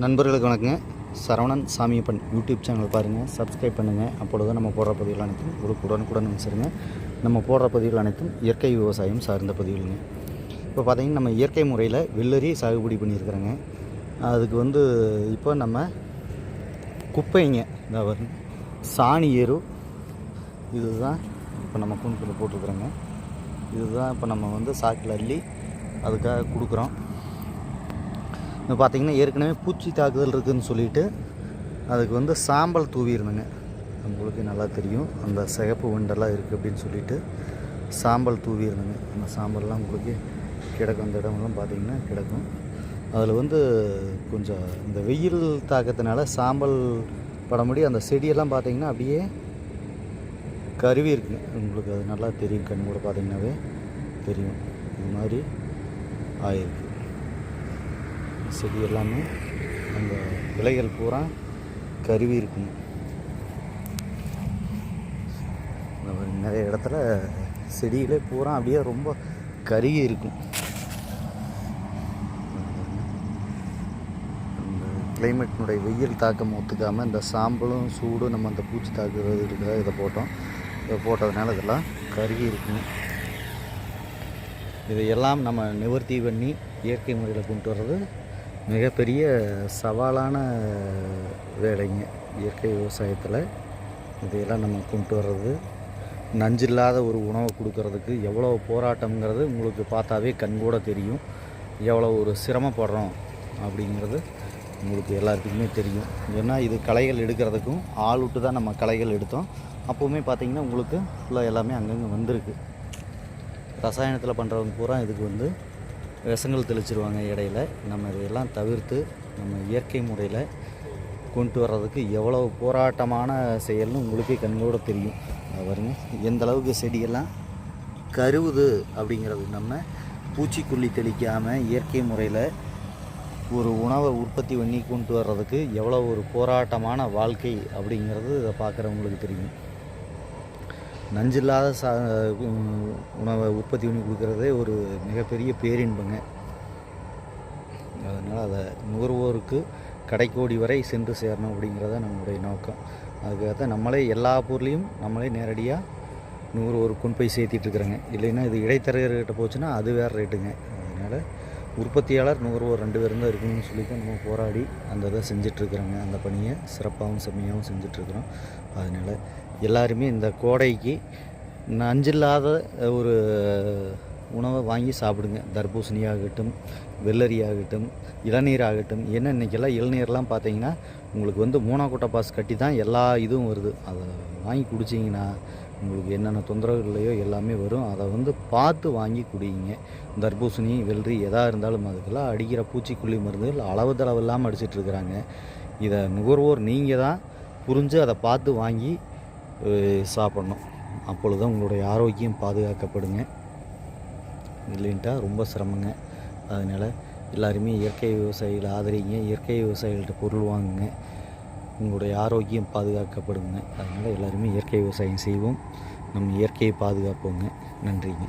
நண்பர்களுக்கு வணக்கங்க. Saravanan Samiyappan YouTube channel பாருங்கள், சப்ஸ்கிரைப் பண்ணுங்கள். அப்பொழுது நம்ம போடுற பதிவுகள் அனைத்தும் உங்களுக்கு உடனுக்குடன் சரிங்க. நம்ம போடுற பதிவுகள் அனைத்தும் இயற்கை விவசாயம் சார்ந்த பதிவுகளுங்க. இப்போ பார்த்திங்கன்னா நம்ம இயற்கை முறையில் வெள்ளரி சாகுபடி பண்ணியிருக்கிறோங்க. அதுக்கு இப்போ நம்ம குப்பைங்க, இந்த சாணி எரு இதுதான் இப்போ நம்ம கூண்டில் போட்டிருக்குறோங்க. இதுதான் இப்போ நம்ம சாக்கில் அள்ளி அதுக்காக கொடுக்குறோம். இப்போ பார்த்திங்கன்னா ஏற்கனவே பூச்சி தாக்குதல் இருக்குதுன்னு சொல்லிவிட்டு அதுக்கு சாம்பல் தூவிடணுங்க. உங்களுக்கு நல்லா தெரியும், அந்த சிகப்பு வண்டெல்லாம் இருக்குது அப்படின்னு சொல்லிவிட்டு சாம்பல் தூவிடணுங்க. அந்த சாம்பல்லாம் உங்களுக்கு கிடக்கும், அந்த இடமெல்லாம் பார்த்திங்கன்னா கிடக்கும். அதில் கொஞ்சம் இந்த வெயில் தாக்கத்தினால சாம்பல் படமுடி அந்த செடியெல்லாம் பார்த்திங்கன்னா அப்படியே கருவி இருக்குங்க. உங்களுக்கு அது நல்லா தெரியும், கண் கூட பார்த்திங்கனாவே தெரியும். இது மாதிரி ஆயிருக்கு செடி எல்லாமே, அந்த இலைகள் பூரா கருவி இருக்குங்க. நிறைய இடத்துல செடியிலே பூரா அப்படியே ரொம்ப கருகி இருக்கும். அந்த கிளைமேட்டினுடைய வெயில் தாக்கம் ஒத்துக்காமல் இந்த சாம்பலும் சூடும் நம்ம அந்த பூச்சி தாக்குறதுக்காக இதை போட்டோம். இதை போட்டதுனால இதெல்லாம் கருகி இருக்குங்க. இதையெல்லாம் நம்ம நிவர்த்தி பண்ணி இயற்கை முறையில் கொண்டு வர்றது மிகப்பெரிய சவாலான வேலைங்க. இயற்கை விவசாயத்தில் இதையெல்லாம் நம்ம கொண்டு வர்றது, நஞ்சில்லாத ஒரு உணவை கொடுக்கறதுக்கு எவ்வளோ போராட்டங்கிறது உங்களுக்கு பார்த்தாவே கண்கூட தெரியும். எவ்வளோ ஒரு சிரமப்படுறோம் அப்படிங்கிறது உங்களுக்கு எல்லாத்துக்குமே தெரியும். ஏன்னா இது களைகள் எடுக்கிறதுக்கும் ஆள் விட்டு தான் நம்ம களைகள் எடுத்தோம். அப்போவுமே பார்த்திங்கன்னா உங்களுக்கு ஃபுல்லாக எல்லாமே அங்கங்கே வந்திருக்கு. ரசாயனத்தில் பண்ணுறவங்க பூரா இதுக்கு விஷங்கள் தெளிச்சிருவாங்க இடையில. நம்ம இதையெல்லாம் தவிர்த்து நம்ம இயற்கை முறையில் கொண்டு வர்றதுக்கு எவ்வளோ போராட்டமான செயல்னு உங்களுக்கே கண்கூட தெரியும். பாருங்க எந்த அளவுக்கு செடியெல்லாம் கருவுது அப்படிங்கிறது. நம்ம பூச்சிக்கொல்லி தெளிக்காமல் இயற்கை முறையில் ஒரு உணவை உற்பத்தி பண்ணி கொண்டு வர்றதுக்கு எவ்வளோ ஒரு போராட்டமான வாழ்க்கை அப்படிங்கிறது இதை பார்க்குறவங்களுக்கு தெரியும். நஞ்சில்லாத உணவை உற்பத்தி பண்ணி கொடுக்குறதே ஒரு மிகப்பெரிய பேரின்பங்க. அதனால் அதை நுகர்வோருக்கு கடைக்கோடி வரை சென்று சேரணும் அப்படிங்கிறத நம்மளுடைய நோக்கம். அதுக்காக நம்மளே எல்லா பொருளையும் நம்மளே நேரடியாக நுகர்வோருக்கு கொண்டு போய் சேர்த்திட்ருக்குறோங்க. இல்லைன்னா இது இடைத்தரகர்கிட்ட போச்சுன்னா அது வேறு ரேட்டுங்க. அதனால் உற்பத்தியாளர் நுகர்வோர் 2 பேரும் தான் இருக்கணும்னு சொல்லி தான் நம்ம போராடி அந்த இதை செஞ்சிட்ருக்குறோங்க. அந்த பணியை சிறப்பாகவும் செம்மையாகவும் செஞ்சிட்ருக்குறோம். அதனால் எல்லாருமே இந்த கோடைக்கு நஞ்சில்லாத ஒரு உணவை வாங்கி சாப்பிடுங்க. தர்பூசணி ஆகட்டும், வெள்ளரி ஆகட்டும், இளநீர் ஆகட்டும். ஏன்னா இன்றைக்கெல்லாம் இளநீர்லாம் பார்த்தீங்கன்னா உங்களுக்கு மோனோகோட்டா பாஸ் கட்டி தான் எல்லா இதுவும் வருது. அதை வாங்கி குடிச்சிங்கன்னா உங்களுக்கு என்னென்ன தொந்தரவு இல்லையோ எல்லாமே வரும். அதை பார்த்து வாங்கி குடிங்க. தர்பூசணி, வெள்ளரி எதாக இருந்தாலும் அதுக்கெல்லாம் அடிக்கிற பூச்சிக்கொல்லி மருந்துகள் அளவு தளவு இல்லாமல் அடிச்சிட்ருக்குறாங்க. இதை நுகர்வோர் நீங்கள் தான் புரிஞ்சு அதை பார்த்து வாங்கி சாப்பிட்ணும். அப்பொழுது தான் உங்களுடைய ஆரோக்கியம் பாதுகாக்கப்படுங்க. இல்லைன்ட்டா ரொம்ப சிரமங்க. அதனால் எல்லாருமே இயற்கை விவசாயிகளை ஆதரிங்க, இயற்கை விவசாயிகள்கிட்ட பொருள் வாங்குங்க. உங்களுடைய ஆரோக்கியம் பாதுகாக்கப்படுங்க. அதனால் எல்லாருமே இயற்கை விவசாயம் செய்வோம், நம்ம இயற்கையை பாதுகாப்போங்க. நன்றிங்க.